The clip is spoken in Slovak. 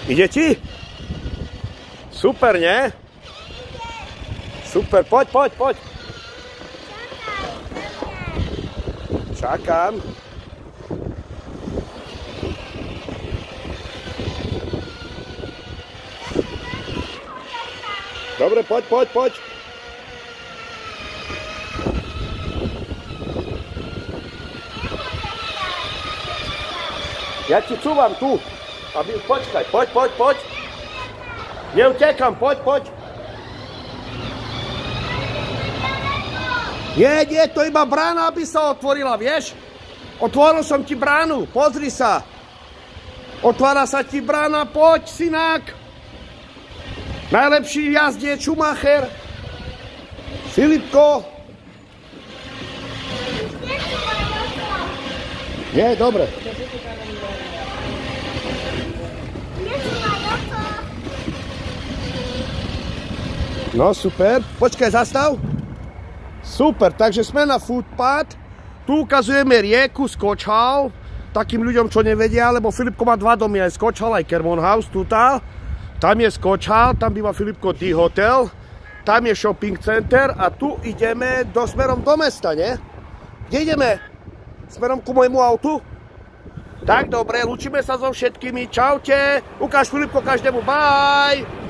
Ide ti? Super, nie? Super, poď. Čakám. Dobre, poď. Ja ti cúvam tu. Počkaj, poď. Neutekam, poď. Nie, to iba brána, aby sa otvorila, vieš? Otvoril som ti bránu, pozri sa. Otvára sa ti brána, poď, synák. Najlepší jazdiec Schumacher. Filipko. Nie, dobre. No super, počkaj, zastav. Super, takže sme na footpath. Tu ukazujeme rieku Skočhal. Takým ľuďom, čo nevedia, lebo Filipko má 2 domy, aj Skočhal, aj Kermon House, tutál. Tam je Skočhal, tam býva Filipko D Hotel. Tam je shopping center a tu ideme smerom do mesta, nie? Kde ideme? Smerom ku môjmu autu? Tak, dobre, lúčime sa so všetkými. Čaute. Ukáž Filipko každému, bye.